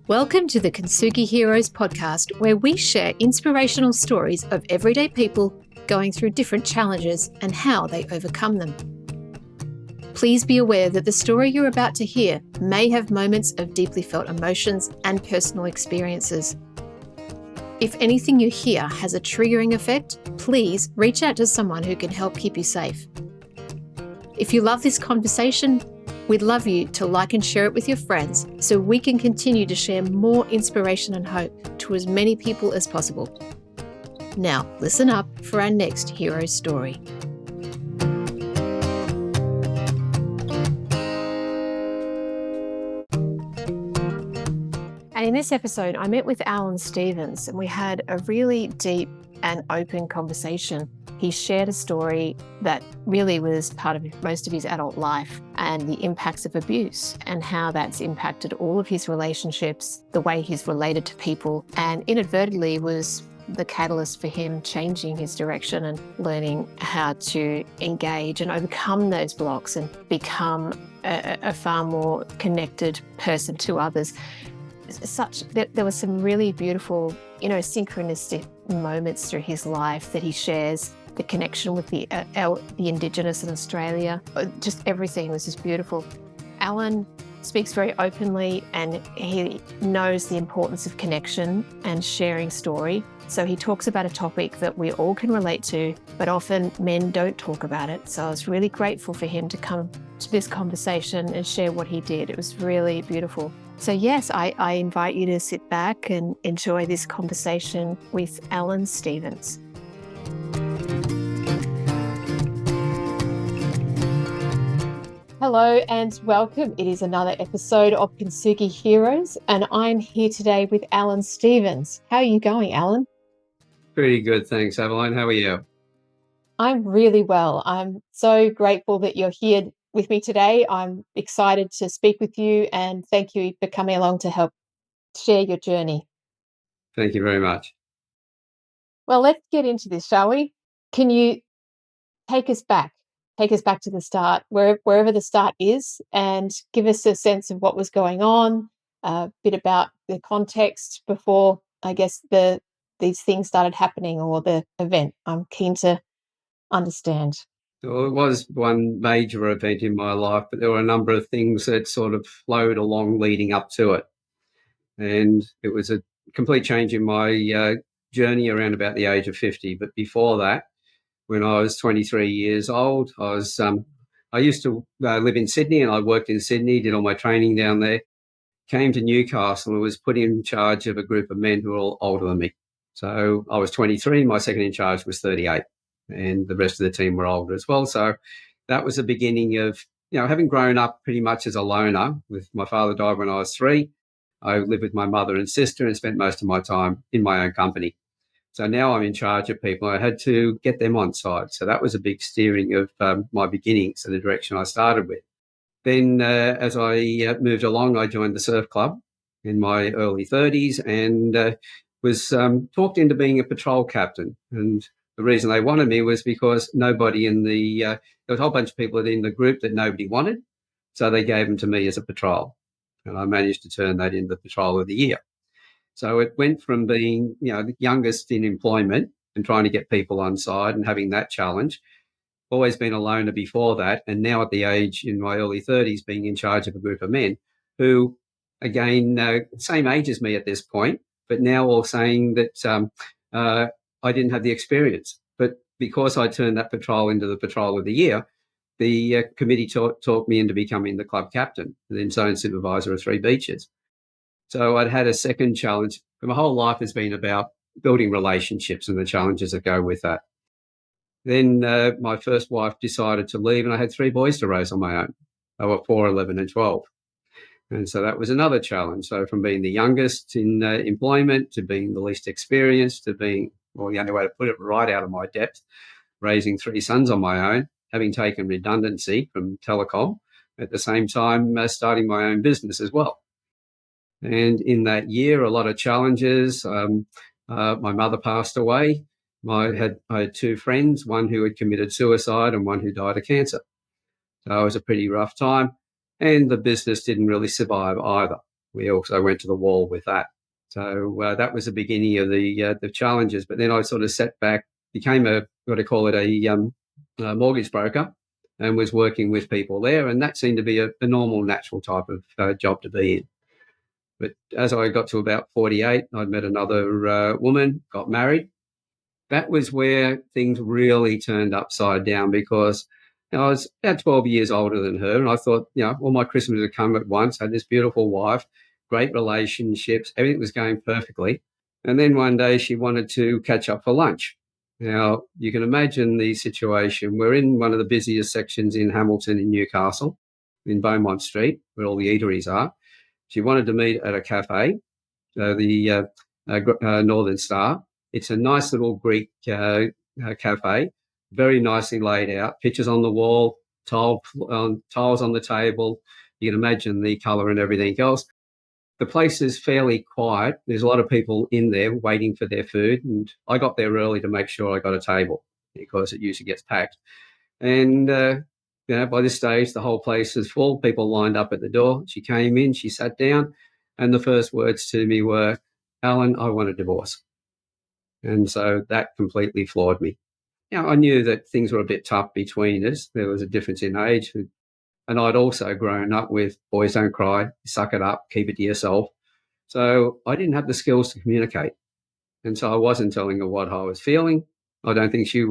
Welcome to the Kintsugi Heroes podcast, where we share inspirational stories of everyday people going through different challenges and how they overcome them. Please be aware that the story you're about to hear may have moments of deeply felt emotions and personal experiences. If anything you hear has a triggering effect, please reach out to someone who can help keep you safe. If you love this conversation, we'd love you to like and share it with your friends so we can continue to share more inspiration and hope to as many people as possible. Now, listen up for our next hero story. And in this episode, I met with Alan Stevens and we had a really deep and open conversation. He shared a story that really was part of most of his adult life and the impacts of abuse and how that's impacted all of his relationships, the way he's related to people, and inadvertently was the catalyst for him changing his direction and learning how to engage and overcome those blocks and become a far more connected person to others. There were some really beautiful, synchronistic moments through his life that he shares. The connection with the Indigenous in Australia, just everything was just beautiful. Alan speaks very openly and he knows the importance of connection and sharing story. So he talks about a topic that we all can relate to, but often men don't talk about it. So I was really grateful for him to come to this conversation and share what he did. It was really beautiful. So yes, I invite you to sit back and enjoy this conversation with Alan Stevens. Hello and welcome. It is another episode of Kintsugi Heroes and I'm here today with Alan Stevens. How are you going, Alan? Pretty good, thanks, Adeline. How are you? I'm really well. I'm so grateful that you're here with me today. I'm excited to speak with you and thank you for coming along to help share your journey. Thank you very much. Well, let's get into this, shall we? Can you take us back to the start, wherever the start is, and give us a sense of what was going on, a bit about the context before, I guess, these things started happening or the event. I'm keen to understand. So it was one major event in my life, but there were a number of things that sort of flowed along leading up to it. And it was a complete change in my journey around about the age of 50. But before that, when I was 23 years old, I used to live in Sydney and I worked in Sydney, did all my training down there, came to Newcastle and was put in charge of a group of men who were all older than me. So I was 23, my second in charge was 38, and the rest of the team were older as well. So that was the beginning of, having grown up pretty much as a loner. With my father died when I was 3. I lived with my mother and sister and spent most of my time in my own company. So now I'm in charge of people. I had to get them on side. So that was a big steering of my beginnings and the direction I started with. Then as I moved along, I joined the surf club in my early 30s and was talked into being a patrol captain. And the reason they wanted me was because nobody there was a whole bunch of people in the group that nobody wanted. So they gave them to me as a patrol. And I managed to turn that into the patrol of the year. So it went from being, the youngest in employment and trying to get people on side and having that challenge, always been a loner before that, and now at the age in my early 30s being in charge of a group of men who, again, same age as me at this point, but now all saying that I didn't have the experience. But because I turned that patrol into the patrol of the year, the committee talked me into becoming the club captain and then zone supervisor of 3 beaches. So I'd had a second challenge. My whole life has been about building relationships and the challenges that go with that. Then my first wife decided to leave and I had 3 boys to raise on my own. They were 4, 11 and 12. And so that was another challenge. So from being the youngest in employment to being the least experienced to being, well, the only way to put it, right out of my depth, raising 3 sons on my own, having taken redundancy from telecom, at the same time starting my own business as well. And in that year, a lot of challenges. My mother passed away. I had 2 friends, one who had committed suicide and one who died of cancer. So it was a pretty rough time. And the business didn't really survive either. we also went to the wall with that. So that was the beginning of the challenges. But then I sort of sat back, became a mortgage broker, and was working with people there. And that seemed to be a normal, natural type of job to be in. But as I got to about 48, I'd met another woman, got married. That was where things really turned upside down because I was about 12 years older than her. And I thought, all my Christmas had come at once. I had this beautiful wife, great relationships, everything was going perfectly. And then one day she wanted to catch up for lunch. Now, you can imagine the situation. We're in one of the busiest sections in Hamilton in Newcastle, in Beaumont Street, where all the eateries are. She wanted to meet at a cafe, the Northern Star. It's a nice little Greek cafe, very nicely laid out, pictures on the wall, tiles on the table. You can imagine the colour and everything else. The place is fairly quiet. There's a lot of people in there waiting for their food. And I got there early to make sure I got a table because it usually gets packed. And, by this stage, the whole place is full. People lined up at the door. She came in, she sat down, and the first words to me were, "Alan, I want a divorce." And so that completely floored me. I knew that things were a bit tough between us. There was a difference in age. And I'd also grown up with boys don't cry, suck it up, keep it to yourself. So I didn't have the skills to communicate. And so I wasn't telling her what I was feeling. I don't think she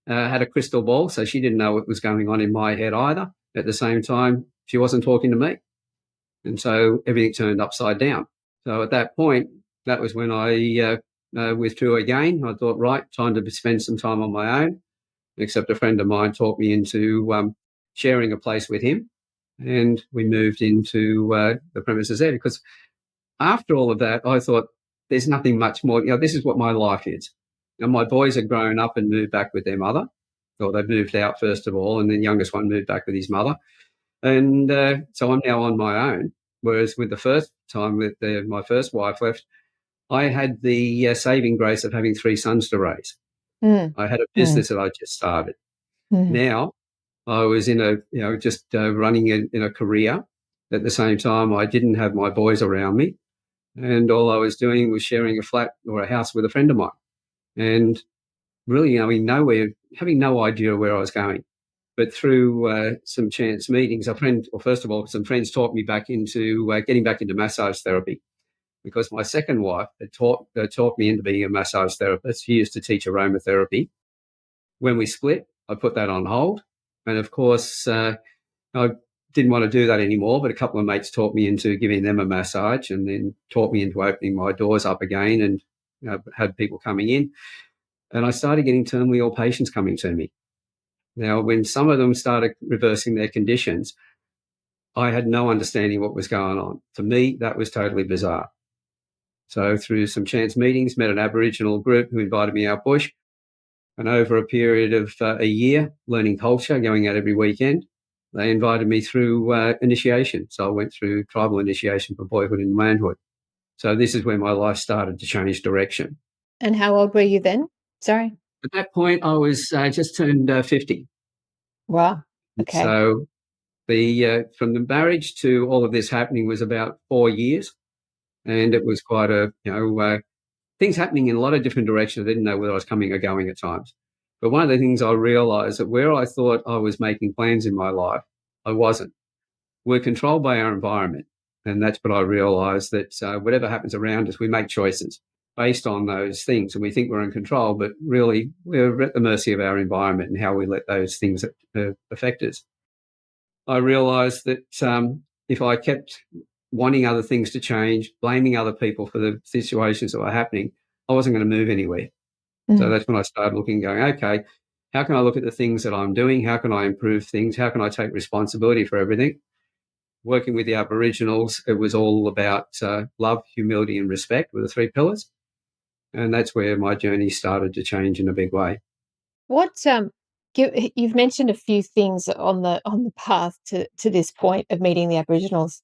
had a crystal ball, so she didn't know what was going on in my head either. At the same time, she wasn't talking to me. And so everything turned upside down. So at that point, that was when I withdrew again. I thought, right, time to spend some time on my own, except a friend of mine talked me into sharing a place with him. And we moved into the premises there because after all of that, I thought there's nothing much more. This is what my life is. And my boys had grown up and moved back with their mother. Well, they moved out first of all, and then the youngest one moved back with his mother. And so I'm now on my own. Whereas with the first time with my first wife left, I had the saving grace of having 3 sons to raise. I had a business that I just started. Now I was in running in a career. At the same time, I didn't have my boys around me. And all I was doing was sharing a flat or a house with a friend of mine. And really, having no idea where I was going. But through some chance meetings, some friends taught me back into getting back into massage therapy because my second wife had taught me into being a massage therapist. She used to teach aromatherapy. When we split, I put that on hold. And of course, I didn't want to do that anymore, but a couple of mates taught me into giving them a massage and then taught me into opening my doors up again and had people coming in. And I started getting terminally ill patients coming to me. Now, when some of them started reversing their conditions, I had no understanding what was going on. To me, that was totally bizarre. So through some chance meetings, met an Aboriginal group who invited me out bush. And over a period of a year, learning culture, going out every weekend, they invited me through initiation. So I went through tribal initiation for boyhood and manhood. So this is where my life started to change direction. And how old were you then? Sorry. At that point, I was just turned 50. Wow. Okay. So from the marriage to all of this happening was about 4 years. And it was quite things happening in a lot of different directions. I didn't know whether I was coming or going at times. But one of the things I realised that where I thought I was making plans in my life, I wasn't. We're controlled by our environment. And that's what I realised, that whatever happens around us, we make choices based on those things. And we think we're in control, but really we're at the mercy of our environment and how we let those things affect us. I realised that if I kept wanting other things to change, blaming other people for the situations that were happening, I wasn't going to move anywhere. So that's when I started looking, going, okay, how can I look at the things that I'm doing? How can I improve things? How can I take responsibility for everything? Working with the Aboriginals, it was all about love, humility and respect were the 3 pillars. And that's where my journey started to change in a big way. What you've mentioned a few things on the path to this point of meeting the Aboriginals.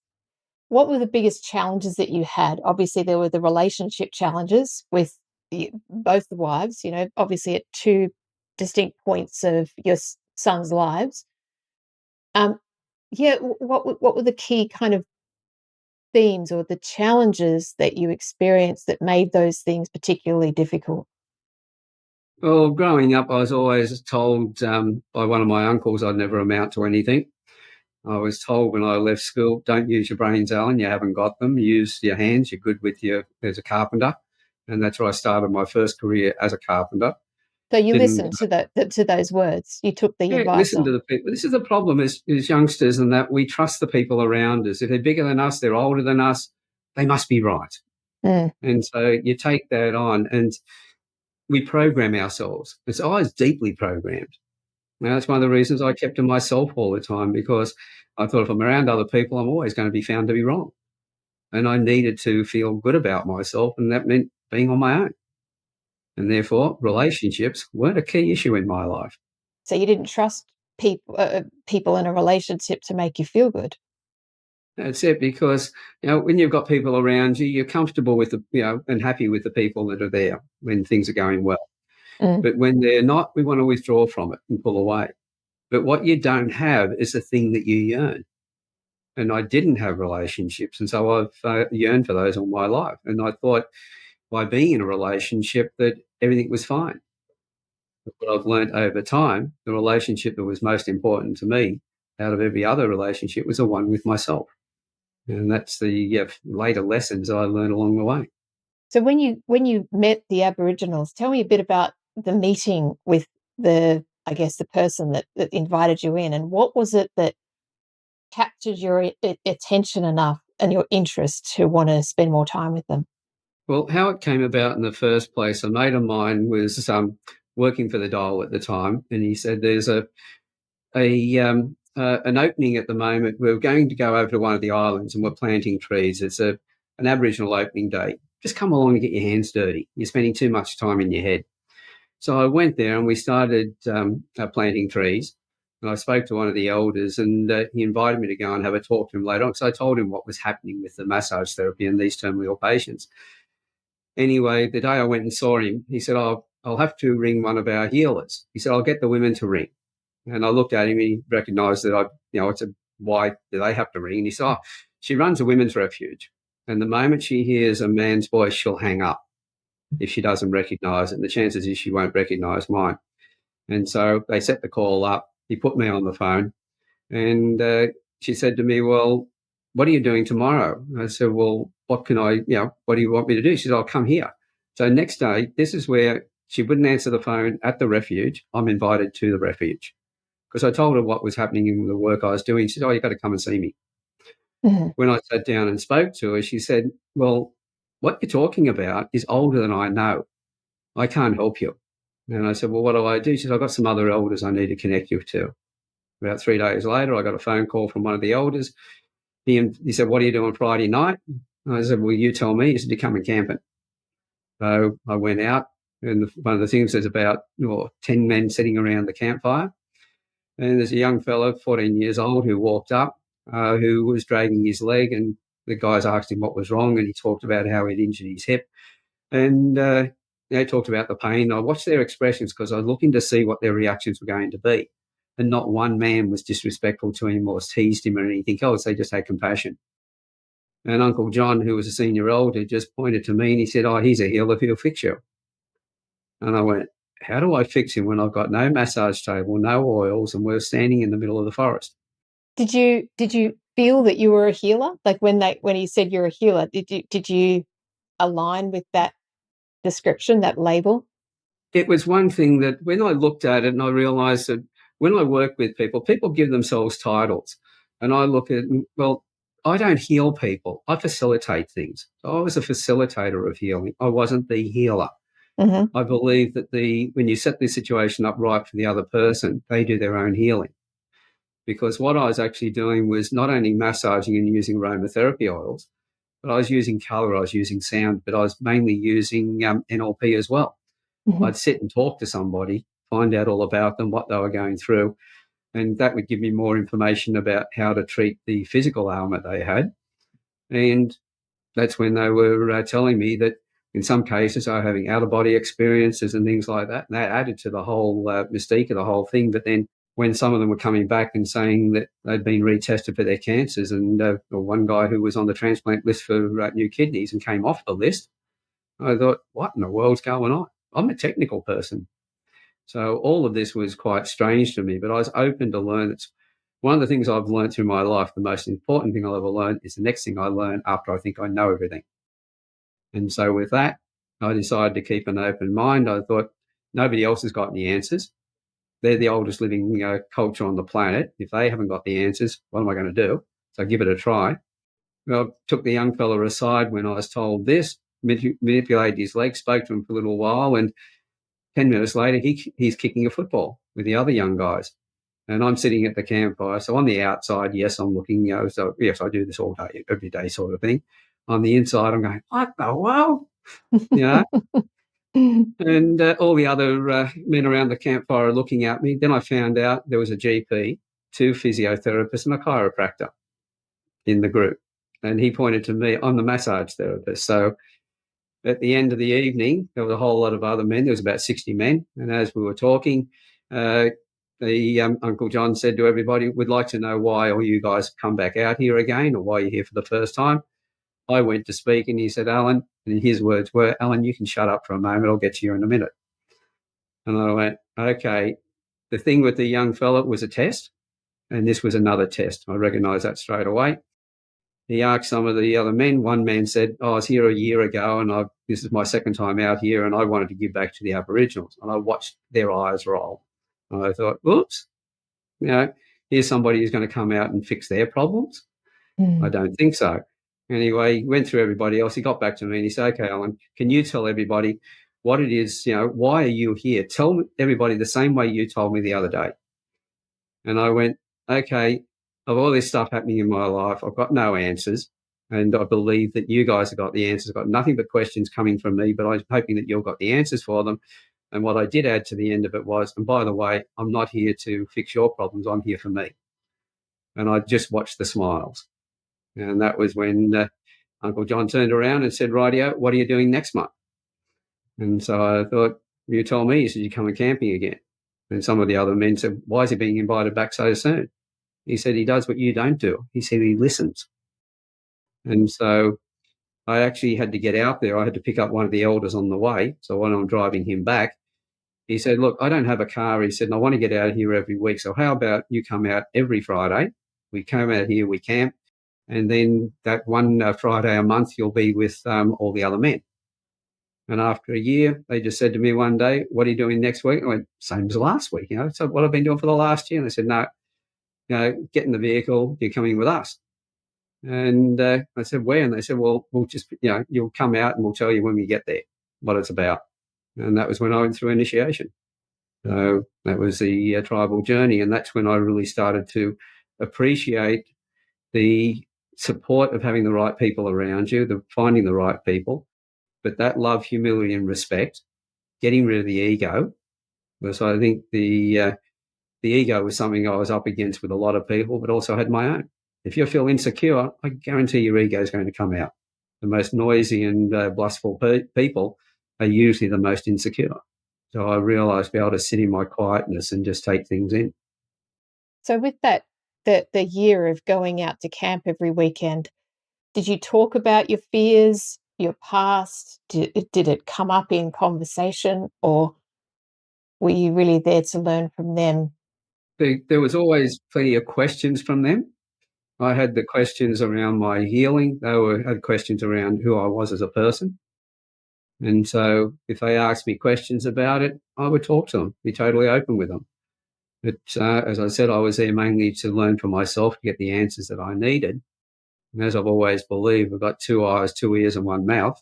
What were the biggest challenges that you had? Obviously, there were the relationship challenges with both the wives, obviously at 2 distinct points of your sons' lives. What were the key kind of themes or the challenges that you experienced that made those things particularly difficult? Well, growing up, I was always told by one of my uncles I'd never amount to anything. I was told when I left school, don't use your brains, Alan. You haven't got them. Use your hands. You're good with your as a carpenter. And that's where I started my first career as a carpenter. So you Didn't listened to those words. You took the advice listen to on. the people. This is the problem as youngsters, and that we trust the people around us. If they're bigger than us, they're older than us, they must be right. Mm. And so you take that on, and we program ourselves. It's always deeply programmed. Now, that's one of the reasons I kept to myself all the time, because I thought if I'm around other people, I'm always going to be found to be wrong. And I needed to feel good about myself, and that meant being on my own. And therefore, relationships weren't a key issue in my life. So you didn't trust people in a relationship to make you feel good. That's it, because when you've got people around you, you're comfortable with and happy with the people that are there when things are going well. Mm. But when they're not, we want to withdraw from it and pull away. But what you don't have is the thing that you yearn. And I didn't have relationships, and so I've yearned for those all my life. And I thought by being in a relationship that everything was fine. But what I've learned over time, the relationship that was most important to me out of every other relationship was the one with myself. And that's the later lessons I learned along the way. So when you met the Aboriginals, tell me a bit about the meeting with the person that invited you in, and what was it that captured your attention enough and your interest to want to spend more time with them? Well, how it came about in the first place, a mate of mine was working for the Dole at the time, and he said there's an opening at the moment. We're going to go over to one of the islands and we're planting trees. It's an Aboriginal opening day. Just come along and get your hands dirty. You're spending too much time in your head. So I went there and we started planting trees. And I spoke to one of the elders, and he invited me to go and have a talk to him later on, because I told him what was happening with the massage therapy and these terminally ill patients. Anyway, the day I went and saw him, he said, I'll have to ring one of our healers. He said, I'll get the women to ring. And I looked at him and he recognised that I said, why do they have to ring? And he said, she runs a women's refuge. And the moment she hears a man's voice, she'll hang up if she doesn't recognise it. And the chances is she won't recognise mine. And so they set the call up. He put me on the phone, and she said to me, well, what are you doing tomorrow? I said, well, what do you want me to do? She said, I'll come here. So next day, this is where she wouldn't answer the phone at the refuge. I'm invited to the refuge because I told her what was happening in the work I was doing. She said, you've got to come and see me. Mm-hmm. When I sat down and spoke to her, she said, well, what you're talking about is older than I know. I can't help you. And I said, well, what do I do? She said, I've got some other elders I need to connect you to. About 3 days later, I got a phone call from one of the elders. He said, what are you doing Friday night? And I said, well, you tell me. He said, you're coming camping. So I went out, and one of the things, there's about 10 men sitting around the campfire. And there's a young fellow, 14 years old, who walked up, who was dragging his leg, and the guys asked him what was wrong, and he talked about how he'd injured his hip. And they talked about the pain. I watched their expressions because I was looking to see what their reactions were going to be. And not one man was disrespectful to him or teased him or anything else. They just had compassion. And Uncle John, who was a senior elder, just pointed to me and he said, he's a healer, he'll fix you. And I went, how do I fix him when I've got no massage table, no oils, and we're standing in the middle of the forest? Did you feel that you were a healer? Like when he said you're a healer, did you align with that description, that label? It was one thing that when I looked at it and I realised that when I work with people, people give themselves titles. And I look at, well, I don't heal people. I facilitate things. So I was a facilitator of healing. I wasn't the healer. Mm-hmm. I believe that when you set the situation up right for the other person, they do their own healing. Because what I was actually doing was not only massaging and using aromatherapy oils, but I was using colour, I was using sound, but I was mainly using NLP as well. Mm-hmm. I'd sit and talk to somebody, find out all about them, what they were going through, and that would give me more information about how to treat the physical ailment they had. And that's when they were telling me that in some cases they were having out-of-body experiences and things like that, and that added to the whole mystique of the whole thing. But then when some of them were coming back and saying that they'd been retested for their cancers, and one guy who was on the transplant list for new kidneys and came off the list, I thought, what in the world's going on? I'm a technical person. So all of this was quite strange to me, but I was open to learn. It's one of the things I've learned through my life. The most important thing I'll ever learn is the next thing I learn after I think I know everything. And so with that, I decided to keep an open mind. I thought nobody else has got any answers. They're the oldest living culture on the planet. If they haven't got the answers, what am I going to do? So give it a try. Well, I took the young fella aside when I was told this, manipulated his leg, spoke to him for a little while, and 10 minutes later, he's kicking a football with the other young guys. And I'm sitting at the campfire. So on the outside, yes, I'm looking, so yes, I do this all day, every day sort of thing. On the inside, I'm going, what the world? And all the other men around the campfire are looking at me. Then I found out there was a GP, 2 physiotherapists, and a chiropractor in the group. And he pointed to me, I'm the massage therapist. So at the end of the evening, there was a whole lot of other men. There was about 60 men. And as we were talking, Uncle John said to everybody, we'd like to know why all you guys come back out here again, or why you're here for the first time. I went to speak and he said, Alan, and his words were, Alan, you can shut up for a moment. I'll get to you in a minute. And I went, okay. The thing with the young fella was a test, and this was another test. I recognised that straight away. He asked some of the other men. One man said, I was here a year ago and this is my second time out here and I wanted to give back to the Aboriginals. And I watched their eyes roll. And I thought, oops, here's somebody who's going to come out and fix their problems. I don't think so. Anyway, he went through everybody else. He got back to me and he said, okay, Alan, can you tell everybody what it is, why are you here? Tell everybody the same way you told me the other day. And I went, okay, of all this stuff happening in my life, I've got no answers. And I believe that you guys have got the answers. I've got nothing but questions coming from me, but I'm hoping that you've got the answers for them. And what I did add to the end of it was, and by the way, I'm not here to fix your problems. I'm here for me. And I just watched the smiles. And that was when Uncle John turned around and said, rightio, what are you doing next month? And so I thought, you told me, you said you're coming camping again. And some of the other men said, why is he being invited back so soon? He said, he does what you don't do. He said, he listens. And so I actually had to get out there. I had to pick up one of the elders on the way. So when I'm driving him back, he said, look, I don't have a car. He said, and I want to get out of here every week. So how about you come out every Friday? We come out here, we camp. And then that one Friday a month, you'll be with all the other men. And after a year, they just said to me one day, what are you doing next week? I went, same as last week. So what I've been doing for the last year. And they said, no, get in the vehicle, you're coming with us. And I said, where? And they said, well, we'll just, you'll come out and we'll tell you when we get there what it's about. And that was when I went through initiation. So that was the tribal journey. And that's when I really started to appreciate the support of having the right people around you, the finding the right people, but that love, humility and respect, getting rid of the ego. Because I think the ego was something I was up against with a lot of people, but also had my own. If you feel insecure, I guarantee your ego is going to come out. The most noisy and blusterful people are usually the most insecure. So I realised be able to sit in my quietness and just take things in. So with that, the year of going out to camp every weekend, did you talk about your fears, your past? Did it come up in conversation, or were you really there to learn from them? There was always plenty of questions from them. I had the questions around my healing. They had questions around who I was as a person. And so if they asked me questions about it, I would talk to them, be totally open with them. But as I said, I was there mainly to learn for myself, to get the answers that I needed. And as I've always believed, I've got 2 eyes, 2 ears and 1 mouth,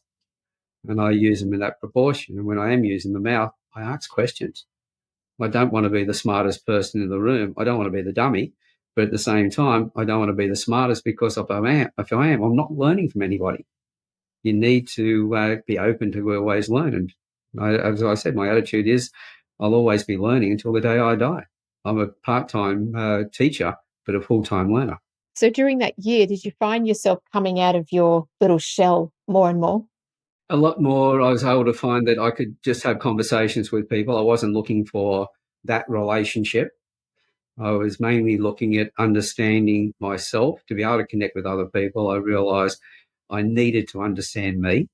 and I use them in that proportion. And when I am using the mouth, I ask questions. I don't want to be the smartest person in the room. I don't want to be the dummy. But at the same time, I don't want to be the smartest, because if I am, I'm not learning from anybody. You need to be open to always learn. And as I said, my attitude is I'll always be learning until the day I die. I'm a part-time teacher, but a full-time learner. So during that year, did you find yourself coming out of your little shell more and more? A lot more. I was able to find that I could just have conversations with people. I wasn't looking for that relationship. I was mainly looking at understanding myself. To be able to connect with other people, I realised I needed to understand me.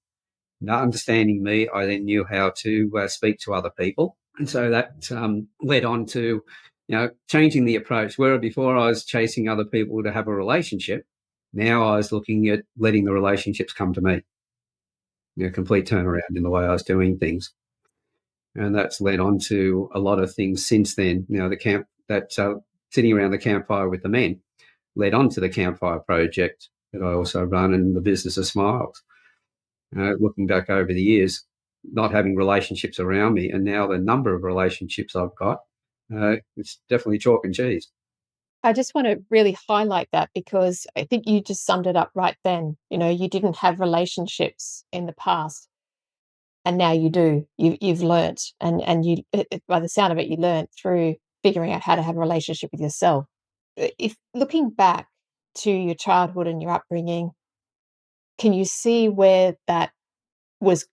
Not understanding me, I then knew how to speak to other people. And so that led on to, changing the approach. Where before I was chasing other people to have a relationship, now I was looking at letting the relationships come to me. Complete turnaround in the way I was doing things. And that's led on to a lot of things since then. Sitting around the campfire with the men led on to the Campfire Project that I also run, and the Business of Smiles. Looking back over the years, not having relationships around me, and now the number of relationships I've got, it's definitely chalk and cheese. I just want to really highlight that, because I think you just summed it up right then. You didn't have relationships in the past, and now you do. You've learnt, and by the sound of it, you learnt through figuring out how to have a relationship with yourself. If looking back to your childhood and your upbringing, can you see where that was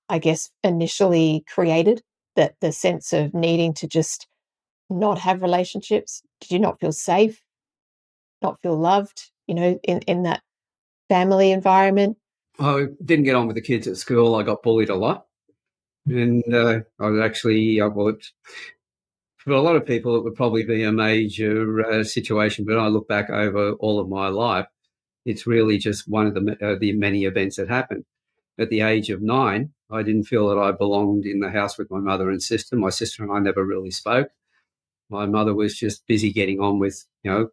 I guess initially created, that the sense of needing to just not have relationships? Did you not feel safe, not feel loved, in that family environment? I didn't get on with the kids at school. I got bullied a lot. And I was actually, for a lot of people, it would probably be a major situation. But I look back over all of my life, it's really just one of the many events that happened. At the age of 9, I didn't feel that I belonged in the house with my mother and sister. My sister and I never really spoke. My mother was just busy getting on with,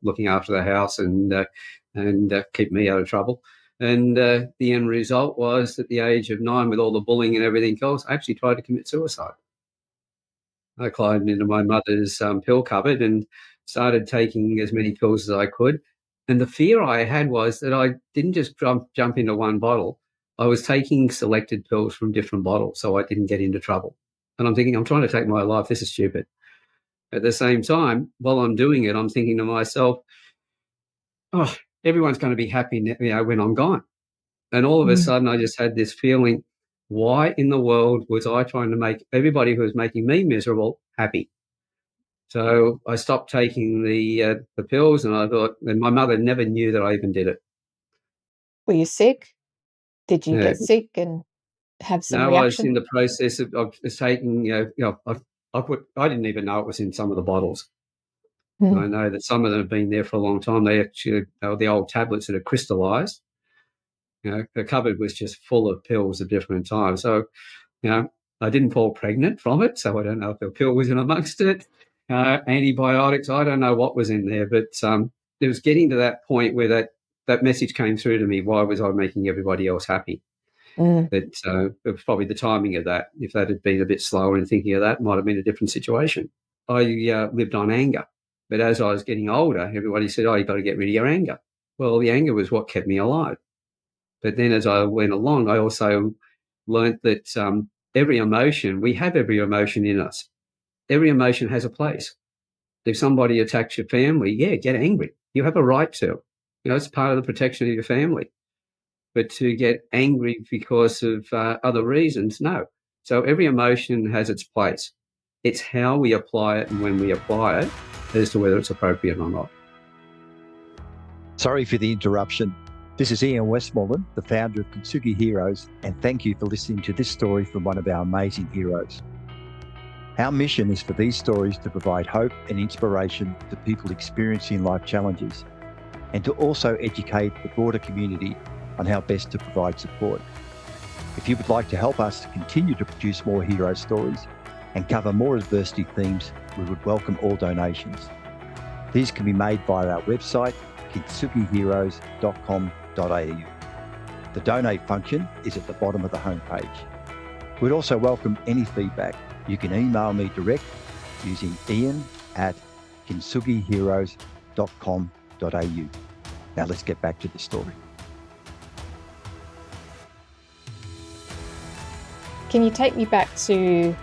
looking after the house and keep me out of trouble. And the end result was, at the age of 9, with all the bullying and everything else, I actually tried to commit suicide. I climbed into my mother's pill cupboard and started taking as many pills as I could. And the fear I had was that I didn't just jump into one bottle. I was taking selected pills from different bottles so I didn't get into trouble. And I'm thinking, I'm trying to take my life. This is stupid. At the same time, while I'm doing it, I'm thinking to myself, oh, everyone's going to be happy when I'm gone. And all of a sudden, I just had this feeling, why in the world was I trying to make everybody who was making me miserable happy? So I stopped taking the pills, and I thought, and my mother never knew that I even did it. Were you sick? Did you Yeah. get sick and have some No, I was reaction? in the process of taking, I didn't even know it was in some of the bottles. Mm. I know that some of them have been there for a long time. They actually, the old tablets that are crystallized. The cupboard was just full of pills at different times. So, I didn't fall pregnant from it, so I don't know if the pill was in amongst it. Antibiotics, I don't know what was in there, but it was getting to that point where that message came through to me. Why was I making everybody else happy? Mm. But it was probably the timing of that. If that had been a bit slower in thinking of that, it might have been a different situation. I lived on anger. But as I was getting older, everybody said, oh, you've got to get rid of your anger. Well, the anger was what kept me alive. But then as I went along, I also learned that we have every emotion in us. Every emotion has a place. If somebody attacks your family, get angry. You have a right to. It's part of the protection of your family. But to get angry because of other reasons, no. So every emotion has its place. It's how we apply it and when we apply it as to whether it's appropriate or not. Sorry for the interruption. This is Ian Westmoreland, the founder of Kintsugi Heroes, and thank you for listening to this story from one of our amazing heroes. Our mission is for these stories to provide hope and inspiration to people experiencing life challenges, and to also educate the broader community on how best to provide support. If you would like to help us to continue to produce more hero stories and cover more adversity themes, we would welcome all donations. These can be made via our website, kintsugiheroes.com.au. The donate function is at the bottom of the homepage. We'd also welcome any feedback. You can email me direct using ian@kintsugiheroes.com.au. Now let's get back to the story. Can you take me back to,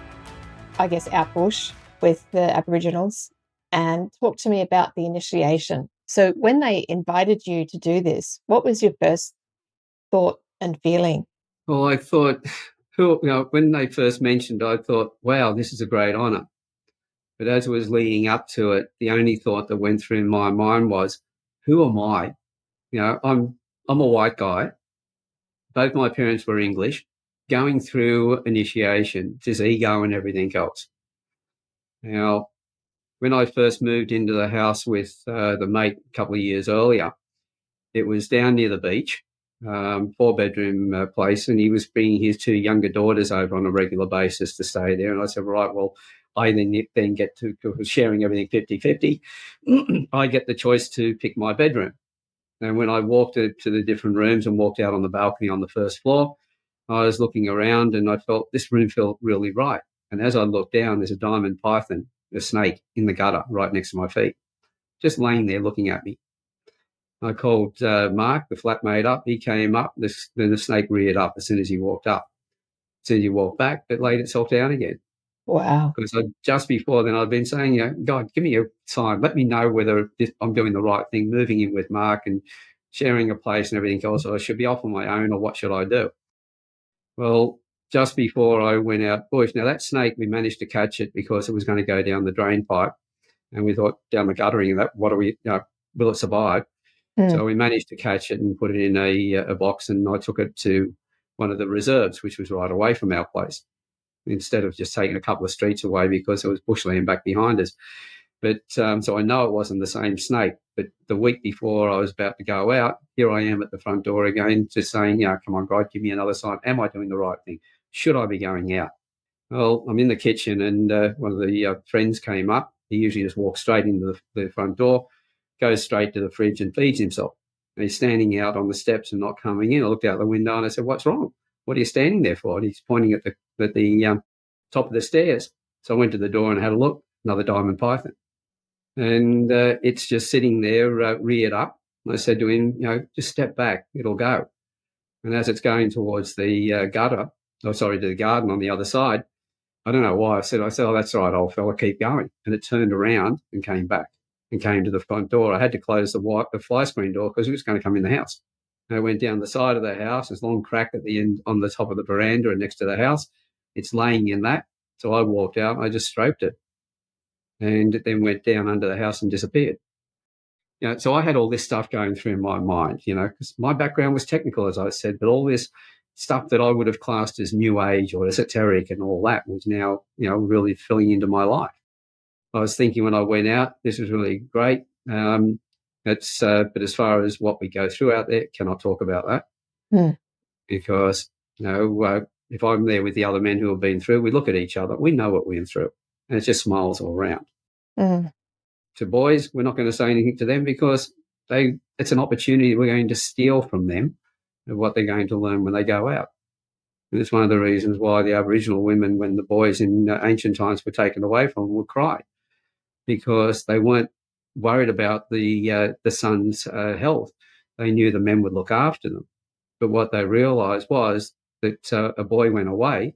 I guess, out bush with the Aboriginals and talk to me about the initiation? So when they invited you to do this, what was your first thought and feeling? Well, I thought, when they first mentioned, I thought, wow, this is a great honour. But as it was leading up to it, the only thought that went through my mind was, who am I? I'm a white guy. Both my parents were English, going through initiation, just ego and everything else. Now, when I first moved into the house with the mate a couple of years earlier, it was down near the beach, 4-bedroom place, and he was bringing his 2 younger daughters over on a regular basis to stay there. And I said, right, well, I then get to, sharing everything 50-50, I get the choice to pick my bedroom. And when I walked to the different rooms and walked out on the balcony on the first floor, I was looking around and I felt this room felt really right. And as I looked down, there's a diamond python, a snake, in the gutter right next to my feet, just laying there looking at me. I called Mark, the flatmate, up. He came up. Then the snake reared up as soon as he walked up. As soon as he walked back, it laid itself down again. Wow. Because just before then, I'd been saying, God, give me a sign. Let me know whether I'm doing the right thing, moving in with Mark and sharing a place and everything else. Or I should be off on my own, or what should I do? Well, just before I went out bush, now that snake, we managed to catch it because it was going to go down the drain pipe. And we thought, down the guttering, will it survive? So we managed to catch it and put it in a box, and I took it to one of the reserves, which was right away from our place, instead of just taking a couple of streets away because there was bushland back behind us. But so I know it wasn't the same snake. But the week before I was about to go out, here I am at the front door again, just saying, come on, God, give me another sign. Am I doing the right thing? Should I be going out? Well, I'm in the kitchen, and one of the friends came up. He usually just walks straight into the front door, goes straight to the fridge and feeds himself. And he's standing out on the steps and not coming in. I looked out the window and I said, what's wrong? What are you standing there for? And he's pointing at the top of the stairs. So I went to the door and had a look, another diamond python. And it's just sitting there, reared up. And I said to him, just step back, it'll go. And as it's going towards the to the garden on the other side, I don't know why. I said, oh, that's right, old fella, keep going. And it turned around and came back and came to the front door. I had to close the fly screen door because it was going to come in the house. And I went down the side of the house. There's a long crack at the end on the top of the veranda and next to the house. It's laying in that. So I walked out and I just stroked it. And it then went down under the house and disappeared. So I had all this stuff going through my mind, because my background was technical, as I said, but all this stuff that I would have classed as new age or esoteric and all that was now, really filling into my life. I was thinking when I went out, this was really great. But as far as what we go through out there, cannot talk about that because, if I'm there with the other men who have been through, we look at each other, we know what we've been through, and it's just smiles all around. To boys, we're not going to say anything to them because it's an opportunity we're going to steal from them of what they're going to learn when they go out. And it's one of the reasons why the Aboriginal women, when the boys in ancient times were taken away from them, would cry, because they weren't worried about the son's health. They knew the men would look after them. But what they realised was that a boy went away,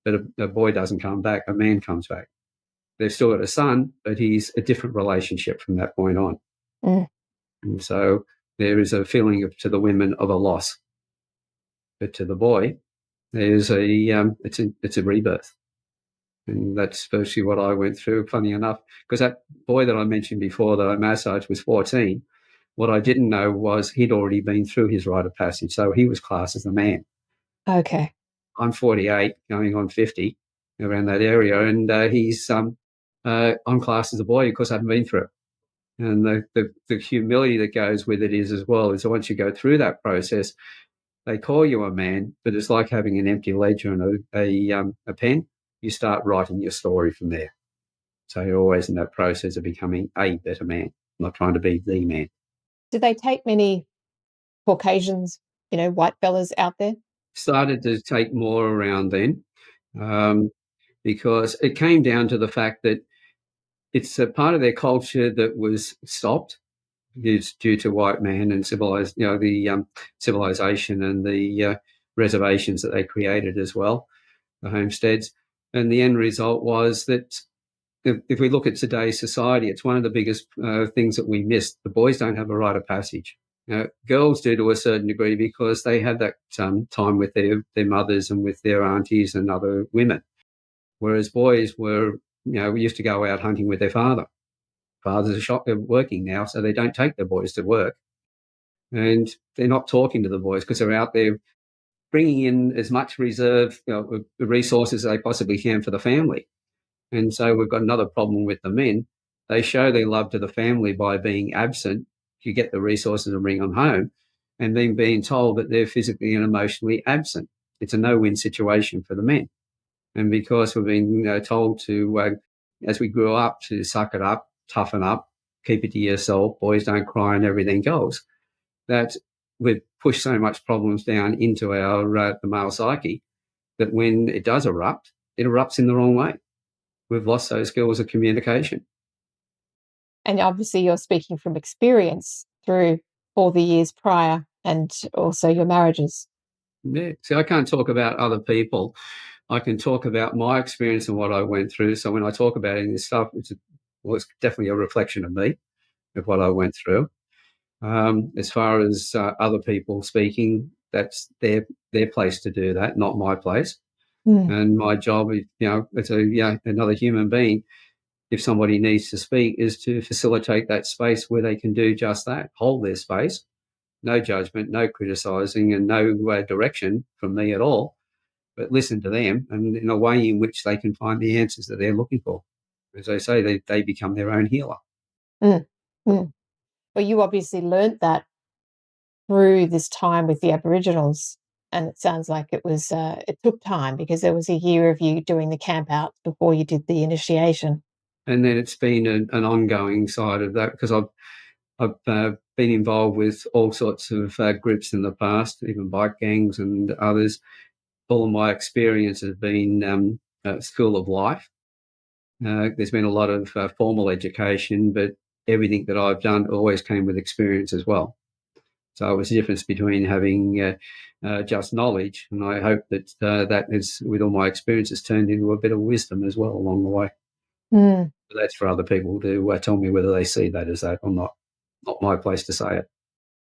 but a boy doesn't come back, a man comes back. They've still got a son, but he's a different relationship from that point on. And so there is a feeling to the women of a loss. But to the boy, there's it's a rebirth. And that's virtually what I went through, funny enough, because that boy that I mentioned before that I massaged was 14. What I didn't know was he'd already been through his rite of passage, so he was classed as a man. Okay. I'm 48, going on 50, around that area, and he's I'm classed as a boy because I haven't been through it. And the humility that goes with it is as well, is once you go through that process, they call you a man, but it's like having an empty ledger and a pen. You start writing your story from there. So you're always in that process of becoming a better man, not trying to be the man. Do they take many Caucasians, white fellas out there? Started to take more around then because it came down to the fact that it's a part of their culture that was stopped. It's due to white man and the civilization and the reservations that they created as well, the homesteads. And the end result was that if we look at today's society, it's one of the biggest things that we miss. The boys don't have a rite of passage. Girls do to a certain degree because they had that time with their mothers and with their aunties and other women, whereas boys were we used to go out hunting with their father. Fathers are working now, so they don't take their boys to work. And they're not talking to the boys because they're out there bringing in as much reserve, resources as they possibly can for the family. And so we've got another problem with the men. They show their love to the family by being absent. You get the resources and bring them home, and then being told that they're physically and emotionally absent. It's a no-win situation for the men. And because we've been told to, as we grew up, to suck it up, toughen up, keep it to yourself, boys don't cry and everything goes, that we've pushed so much problems down into our the male psyche that when it does erupt, it erupts in the wrong way. We've lost those skills of communication. And obviously you're speaking from experience through all the years prior and also your marriages. Yeah. See, I can't talk about other people. I can talk about my experience and what I went through. So when I talk about any of this stuff, it's definitely a reflection of me, of what I went through. As far as other people speaking, that's their place to do that, not my place. And my job, as another human being, if somebody needs to speak, is to facilitate that space where they can do just that, hold their space, no judgment, no criticising, and no direction from me at all, but listen to them and in a way in which they can find the answers that they're looking for. As I say, they become their own healer. Mm. Mm. Well, you obviously learnt that through this time with the Aboriginals, and it sounds like it was it took time because there was a year of you doing the camp outs before you did the initiation. And then it's been an ongoing side of that because I've been involved with all sorts of groups in the past, even bike gangs and others. All of my experience has been school of life. There's been a lot of formal education, but everything that I've done always came with experience as well. So it was the difference between having just knowledge, and I hope that that is, with all my experiences, turned into a bit of wisdom as well along the way. But that's for other people to tell me whether they see that as that or not. Not my place to say it.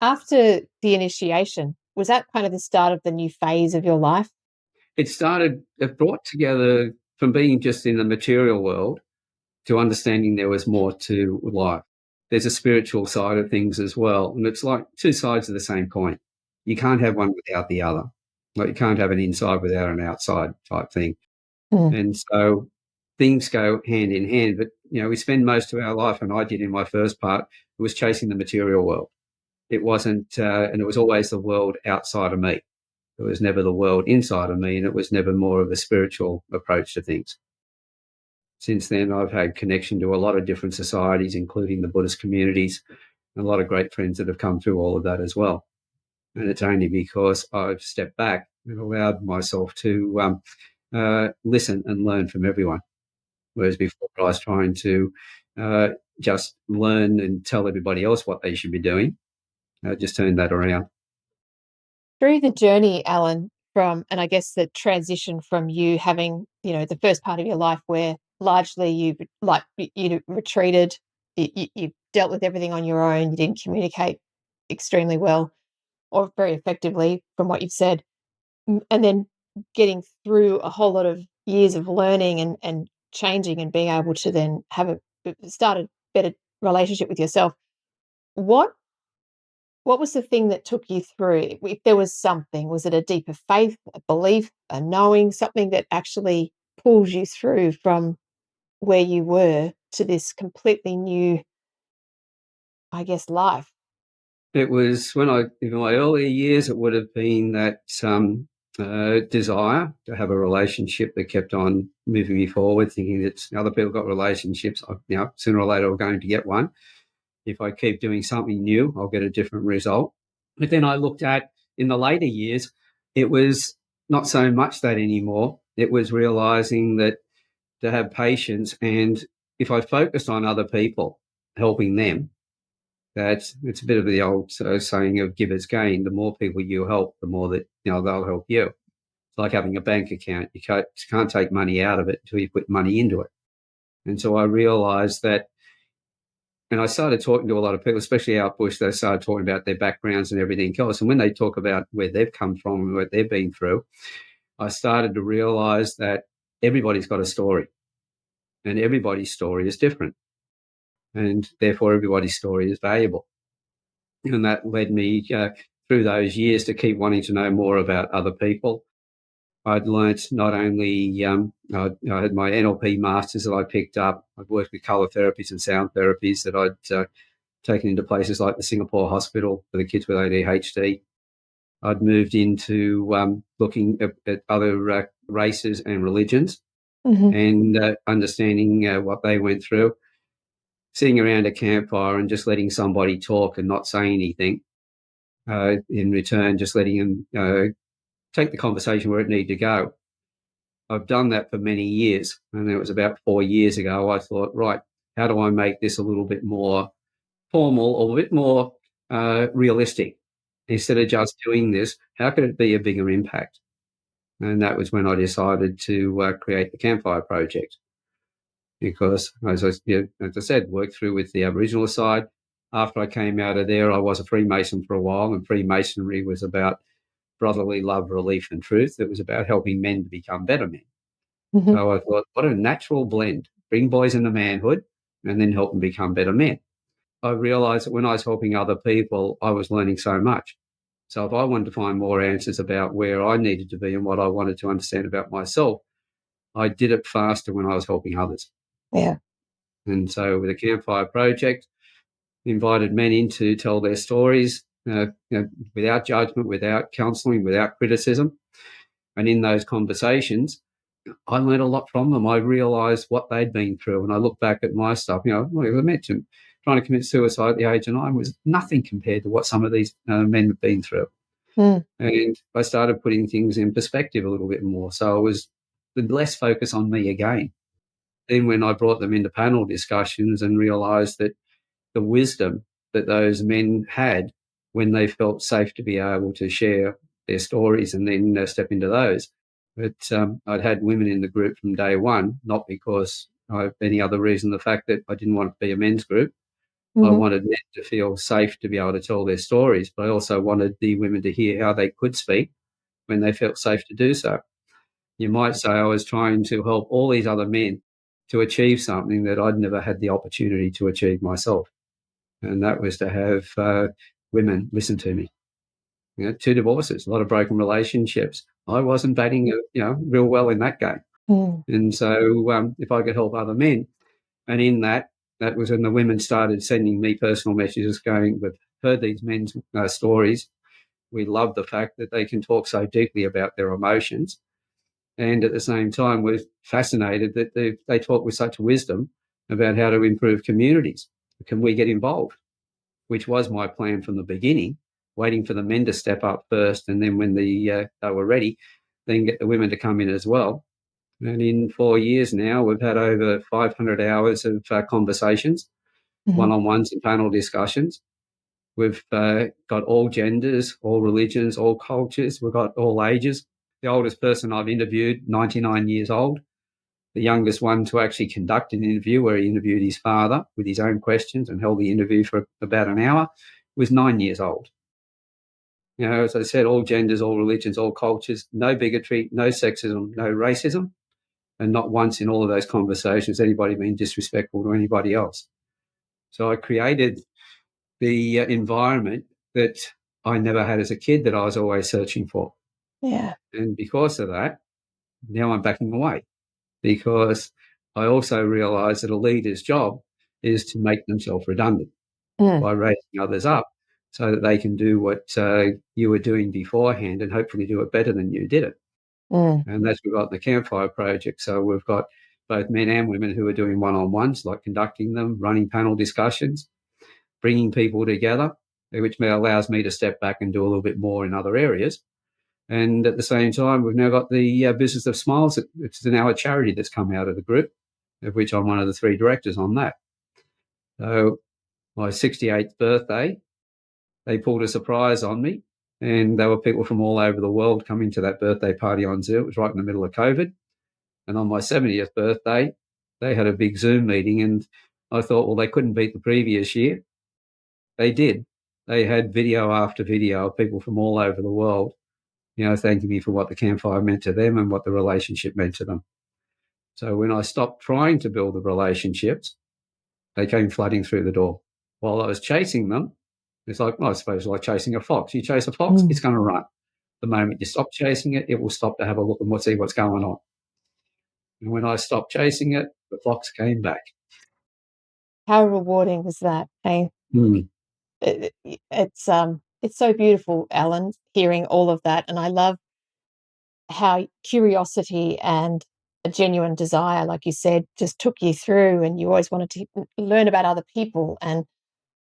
After the initiation, was that kind of the start of the new phase of your life? It brought together from being just in the material world to understanding there was more to life. There's a spiritual side of things as well. And it's like two sides of the same coin. You can't have one without the other. Like you can't have an inside without an outside type thing. And so things go hand in hand. But, we spend most of our life, and I did in my first part, it was chasing the material world. It wasn't, and it was always the world outside of me. It was never the world inside of me, and it was never more of a spiritual approach to things. Since then, I've had connection to a lot of different societies, including the Buddhist communities, and a lot of great friends that have come through all of that as well. And it's only because I've stepped back and allowed myself to listen and learn from everyone. Whereas before I was trying to just learn and tell everybody else what they should be doing. I just turned that around. Through the journey, Alan, and I guess the transition from you having, the first part of your life where largely you retreated, you dealt with everything on your own, you didn't communicate extremely well or very effectively from what you've said, and then getting through a whole lot of years of learning and changing and being able to then start a better relationship with yourself. What was the thing that took you through? If there was something, was it a deeper faith, a belief, a knowing, something that actually pulls you through from where you were to this completely new, I guess, life? It was in my earlier years, it would have been that desire to have a relationship that kept on moving me forward, thinking that other people got relationships. Sooner or later I'm going to get one. If I keep doing something new, I'll get a different result. But then I looked at, in the later years, it was not so much that anymore. It was realizing that to have patience, and if I focused on other people, helping them, that it's a bit of the old saying of givers gain. The more people you help, the more that they'll help you. It's like having a bank account. You can't take money out of it until you put money into it. And so I realized that, and I started talking to a lot of people, especially out bush. They started talking about their backgrounds and everything else. And when they talk about where they've come from and what they've been through, I started to realize that everybody's got a story. and everybody's story is different, and therefore everybody's story is valuable. And that led me through those years to keep wanting to know more about other people. I'd learnt not only, I had my NLP masters that I picked up. I'd worked with colour therapies and sound therapies that I'd taken into places like the Singapore Hospital for the kids with ADHD. I'd moved into looking at other races and religions and understanding what they went through. Sitting around a campfire and just letting somebody talk and not saying anything. In return, just letting them take the conversation where it needed to go. I've done that for many years, and it was about 4 years ago I thought, right, how do I make this a little bit more formal or a bit more realistic? Instead of just doing this, how could it be a bigger impact? And that was when I decided to create the Campfire Project. Because, as I said, worked through with the Aboriginal side. After I came out of there, I was a Freemason for a while, and Freemasonry was about brotherly love, relief, and truth. It was about helping men to become better men. So I thought, what a natural blend. Bring boys into manhood and then help them become better men. I realised that when I was helping other people, I was learning so much. So if I wanted to find more answers about where I needed to be and what I wanted to understand about myself, I did it faster when I was helping others. Yeah. And so with the Campfire Project, invited men in to tell their stories without judgment, without counselling, without criticism. And in those conversations, I learned a lot from them. I realised what they'd been through. And I look back at my stuff, I mentioned trying to commit suicide at the age of 9 was nothing compared to what some of these men have been through. And I started putting things in perspective a little bit more. So it was less focus on me again. Then when I brought them into panel discussions and realised that the wisdom that those men had when they felt safe to be able to share their stories and then step into those. But I'd had women in the group from day one, not because of any other reason, the fact that I didn't want to be a men's group. I wanted men to feel safe to be able to tell their stories, but I also wanted the women to hear how they could speak when they felt safe to do so. You might say I was trying to help all these other men to achieve something that I'd never had the opportunity to achieve myself. And that was to have women listen to me. 2 divorces, a lot of broken relationships. I wasn't batting, real well in that game. And so if I could help other men, and in that was when the women started sending me personal messages going, we've heard these men's stories. We love the fact that they can talk so deeply about their emotions. And at the same time, we're fascinated that they talk with such wisdom about how to improve communities. Can we get involved? Which was my plan from the beginning, waiting for the men to step up first, and then when they were ready, then get the women to come in as well. And in 4 years now, we've had over 500 hours of conversations, one-on-ones and panel discussions. We've got all genders, all religions, all cultures. We've got all ages. The oldest person I've interviewed, 99 years old. The youngest one to actually conduct an interview, where he interviewed his father with his own questions and held the interview for about an hour, was 9 years old. As I said, all genders, all religions, all cultures, no bigotry, no sexism, no racism, and not once in all of those conversations anybody being disrespectful to anybody else. So I created the environment that I never had as a kid that I was always searching for. Yeah. And because of that, now I'm backing away, because I also realise that a leader's job is to make themselves redundant by raising others up so that they can do what you were doing beforehand and hopefully do it better than you did it. And that's what we've got in the Campfire Project. So we've got both men and women who are doing one-on-ones, like conducting them, running panel discussions, bringing people together, which allows me to step back and do a little bit more in other areas. And at the same time, we've now got the Business of Smiles, which is now a charity that's come out of the group, of which I'm one of the 3 directors on that. So my 68th birthday, they pulled a surprise on me, and there were people from all over the world coming to that birthday party on Zoom. It was right in the middle of COVID. And on my 70th birthday, they had a big Zoom meeting, and I thought, well, they couldn't beat the previous year. They did. They had video after video of people from all over the world, thanking me for what the campfire meant to them and what the relationship meant to them. So when I stopped trying to build the relationships, they came flooding through the door. While I was chasing them, it's like, well, I suppose like chasing a fox. You chase a fox, it's going to run. The moment you stop chasing it, it will stop to have a look and see what's going on. And when I stopped chasing it, the fox came back. How rewarding was that? Hey, it's so beautiful, Alan, hearing all of that, and I love how curiosity and a genuine desire, like you said, just took you through, and you always wanted to learn about other people and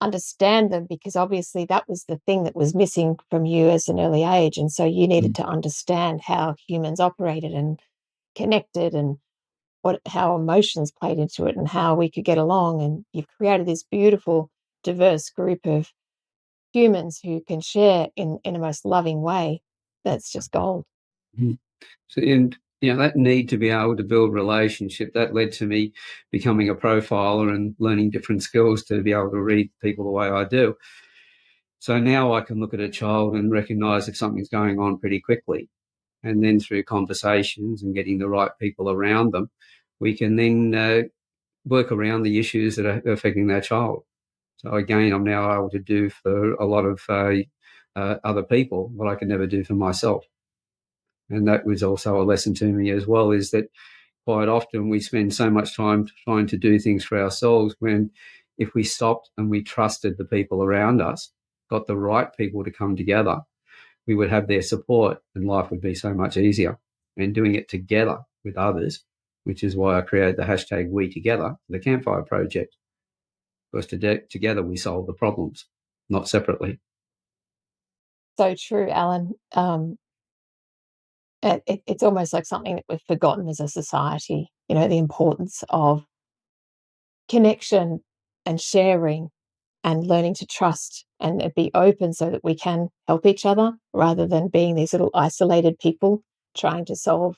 understand them, because obviously that was the thing that was missing from you as an early age, and so you needed to understand how humans operated and connected, and how emotions played into it and how we could get along. And you've created this beautiful, diverse group of humans who can share in a most loving way. That's just gold. So, and that need to be able to build relationship, that led to me becoming a profiler and learning different skills to be able to read people the way I do. So now I can look at a child and recognise if something's going on pretty quickly. And then through conversations and getting the right people around them, we can then work around the issues that are affecting their child. So again, I'm now able to do for a lot of other people what I could never do for myself. And that was also a lesson to me as well, is that quite often we spend so much time trying to do things for ourselves, when if we stopped and we trusted the people around us, got the right people to come together, we would have their support and life would be so much easier. And doing it together with others, which is why I created the hashtag We Together, the Campfire Project, because together we solve the problems, not separately. So true, Alan. It's almost like something that we've forgotten as a society, the importance of connection and sharing and learning to trust and be open so that we can help each other, rather than being these little isolated people trying to solve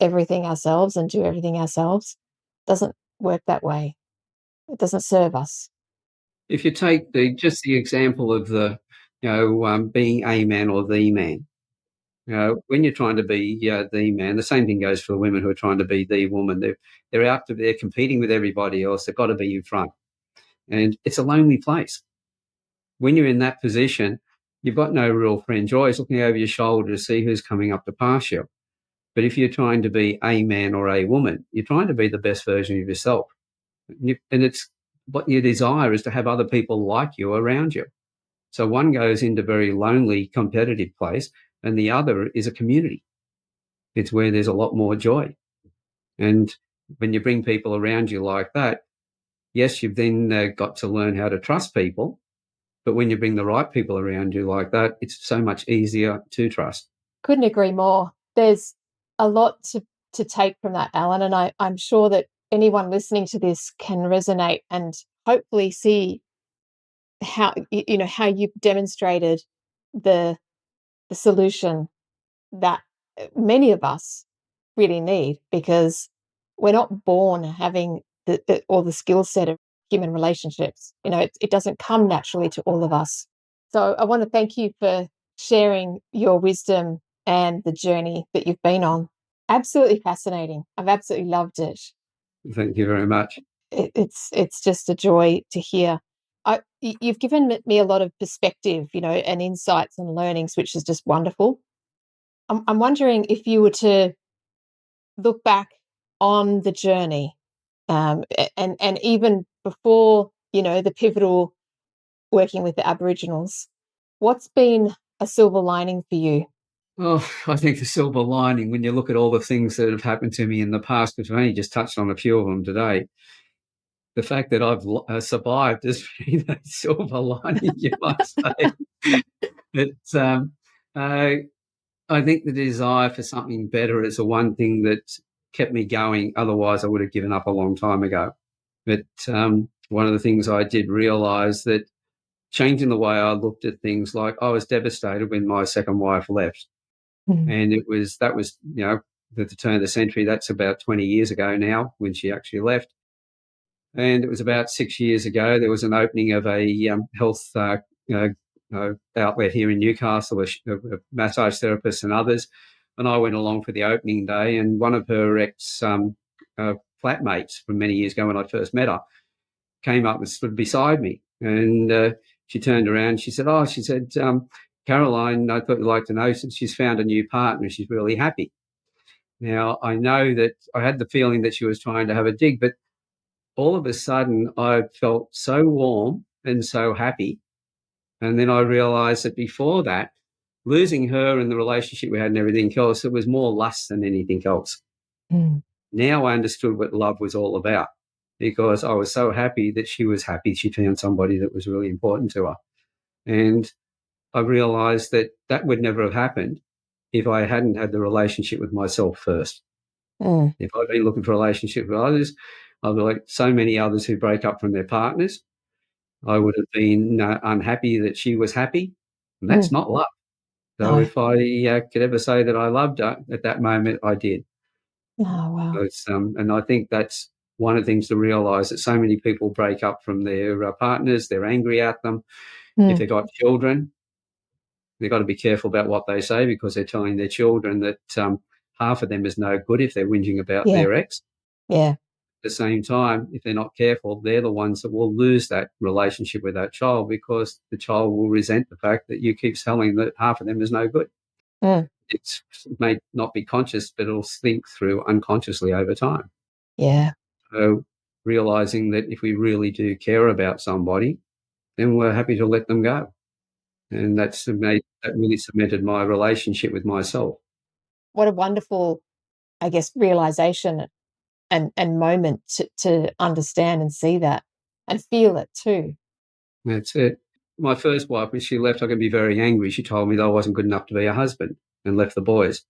everything ourselves and do everything ourselves. Doesn't work that way. It doesn't serve us. If you take just the example of being a man or the man, when you're trying to be the man, the same thing goes for the women who are trying to be the woman. They're competing with everybody else. They've got to be in front, and it's a lonely place. When you're in that position, you've got no real friends. You're always looking over your shoulder to see who's coming up to pass you. But if you're trying to be a man or a woman, you're trying to be the best version of yourself. And it's what you desire is to have other people like you around you. So one goes into very lonely, competitive place, and the other is a community. It's where there's a lot more joy. And when you bring people around you like that, yes, you've then got to learn how to trust people. But when you bring the right people around you like that, it's so much easier to trust. Couldn't agree more. There's a lot to take from that, Alan, and I'm sure that anyone listening to this can resonate and hopefully see how how you've demonstrated the solution that many of us really need, because we're not born having all the skill set of human relationships. It doesn't come naturally to all of us. So I want to thank you for sharing your wisdom and the journey that you've been on. Absolutely fascinating. I've absolutely loved it. Thank you very much. It's just a joy to hear. You've given me a lot of perspective, and insights and learnings, which is just wonderful. I'm wondering if you were to look back on the journey, and even before, the pivotal working with the Aboriginals, what's been a silver lining for you? Oh, I think the silver lining, when you look at all the things that have happened to me in the past, which I've only just touched on a few of them today, the fact that I've survived has been a silver lining, you might say. It's, I think the desire for something better is the one thing that kept me going. Otherwise, I would have given up a long time ago. But one of the things I did realise, that changing the way I looked at things, like I was devastated when my second wife left. And that was, at the turn of the century, that's about 20 years ago now, when she actually left. And it was about 6 years ago, there was an opening of a health outlet here in Newcastle, a massage therapist and others. And I went along for the opening day, and one of her flatmates from many years ago when I first met her, came up and stood beside me. And she turned around. She said, Caroline, I thought you'd like to know, since she's found a new partner, she's really happy. Now, I know that I had the feeling that she was trying to have a dig, but all of a sudden I felt so warm and so happy. And then I realised that before that, losing her and the relationship we had and everything else, it was more lust than anything else. Mm. Now I understood what love was all about, because I was so happy that she was happy. She found somebody that was really important to her. And I realised that that would never have happened if I hadn't had the relationship with myself first. Mm. If I'd been looking for a relationship with others, I'd be like so many others who break up from their partners. I would have been unhappy that she was happy. And that's not love. So No. if I could ever say that I loved her at that moment, I did. Oh, wow. And I think that's one of the things to realise, that so many people break up from their partners. They're angry at them. If they've got children, they've got to be careful about what they say, because they're telling their children that half of them is no good if they're whinging about their ex. Yeah. At the same time, if they're not careful, they're the ones that will lose that relationship with that child, because the child will resent the fact that you keep telling that half of them is no good. Mm. It may not be conscious, but it'll sink through unconsciously over time. Yeah. So realising that if we really do care about somebody, then we're happy to let them go. And that really cemented my relationship with myself. What a wonderful, I guess, realisation and moment to understand and see that and feel it too. That's it. My first wife, when she left, I could be very angry. She told me that I wasn't good enough to be a husband and left the boys.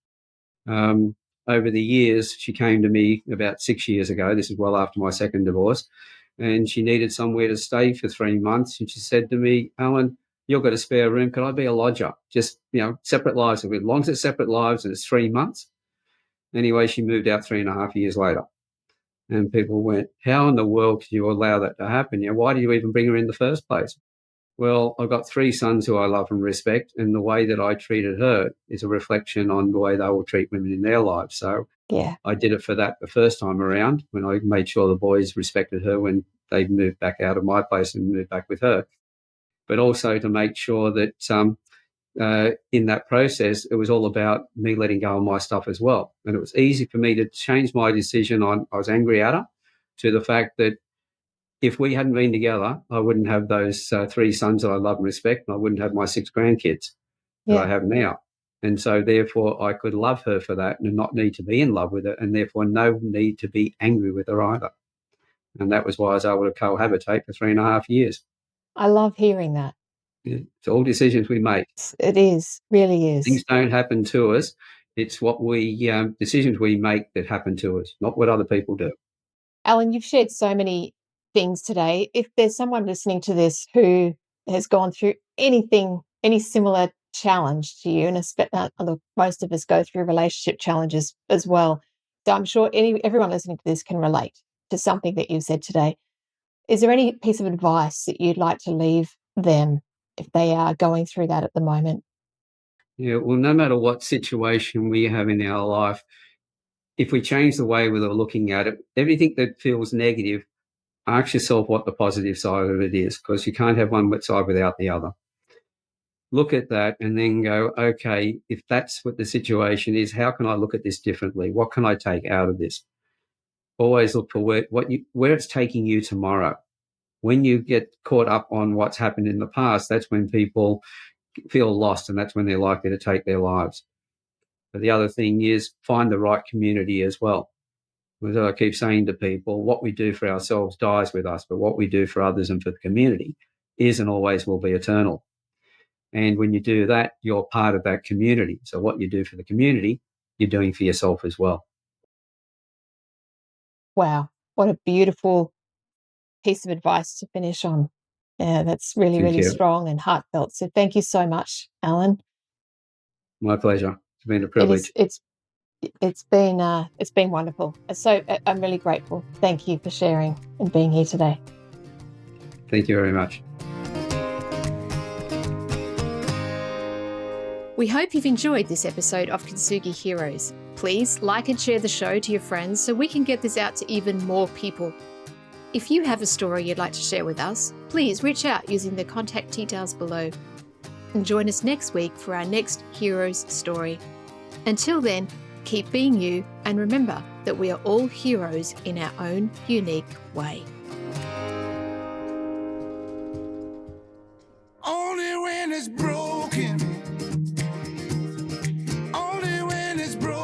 Over the years, she came to me about 6 years ago. This is well after my second divorce. And she needed somewhere to stay for 3 months. And she said to me, Alan, you've got a spare room. Could I be a lodger? Just, separate lives. As long as it's separate lives and it's 3 months. Anyway, she moved out 3.5 years later. And people went, how in the world could you allow that to happen? Why did you even bring her in the first place? Well, I've got 3 sons who I love and respect, and the way that I treated her is a reflection on the way they will treat women in their lives. So Yeah. I did it for that the first time around, when I made sure the boys respected her when they moved back out of my place and moved back with her. But also to make sure that in that process, it was all about me letting go of my stuff as well. And it was easy for me to change my decision on, I was angry at her, to the fact that if we hadn't been together, I wouldn't have those 3 sons that I love and respect, and I wouldn't have my 6 grandkids that I have now. And so therefore I could love her for that and not need to be in love with her, and therefore no need to be angry with her either. And that was why I was able to cohabitate for 3.5 years. I love hearing that. Yeah. It's all decisions we make. It is, really is. Things don't happen to us. It's what decisions we make that happen to us, not what other people do. Alan, you've shared so many things today. If there's someone listening to this who has gone through anything, any similar challenge to you, and look, most of us go through relationship challenges as well. So I'm sure everyone listening to this can relate to something that you've said today. Is there any piece of advice that you'd like to leave them if they are going through that at the moment? Yeah, well, no matter what situation we have in our life, if we change the way we're looking at it, everything that feels negative, ask yourself what the positive side of it is, because you can't have one side without the other. Look at that and then go, okay, if that's what the situation is, how can I look at this differently? What can I take out of this? Always look for where it's taking you tomorrow. When you get caught up on what's happened in the past, that's when people feel lost, and that's when they're likely to take their lives. But the other thing is, find the right community as well. As I keep saying to people, what we do for ourselves dies with us, but what we do for others and for the community is and always will be eternal. And when you do that, you're part of that community. So what you do for the community, you're doing for yourself as well. Wow, what a beautiful piece of advice to finish on. Yeah, that's really, Thank really you. strong and heartfelt. So thank you so much, Alan. My pleasure. It's been a privilege. It's been wonderful. So I'm really grateful. Thank you for sharing and being here today. Thank you very much. We hope you've enjoyed this episode of Kintsugi Heroes. Please like and share the show to your friends so we can get this out to even more people. If you have a story you'd like to share with us, please reach out using the contact details below. And join us next week for our next hero's story. Until then, keep being you, and remember that we are all heroes in our own unique way. Only when it's broken. Only when it's broken.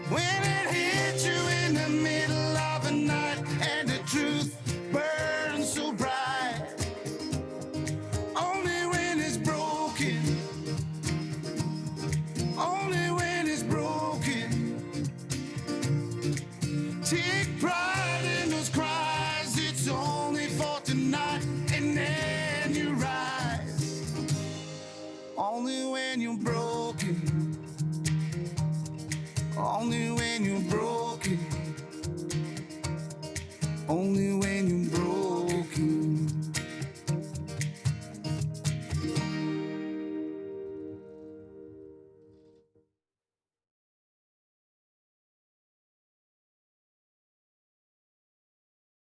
When it hits you in the middle of the night and the truth burns so bright. Only when it's broken. Only when it's broken. Take pride in those cries. It's only for tonight, and then you rise. Only when you're broken. Only when you're broken. Only when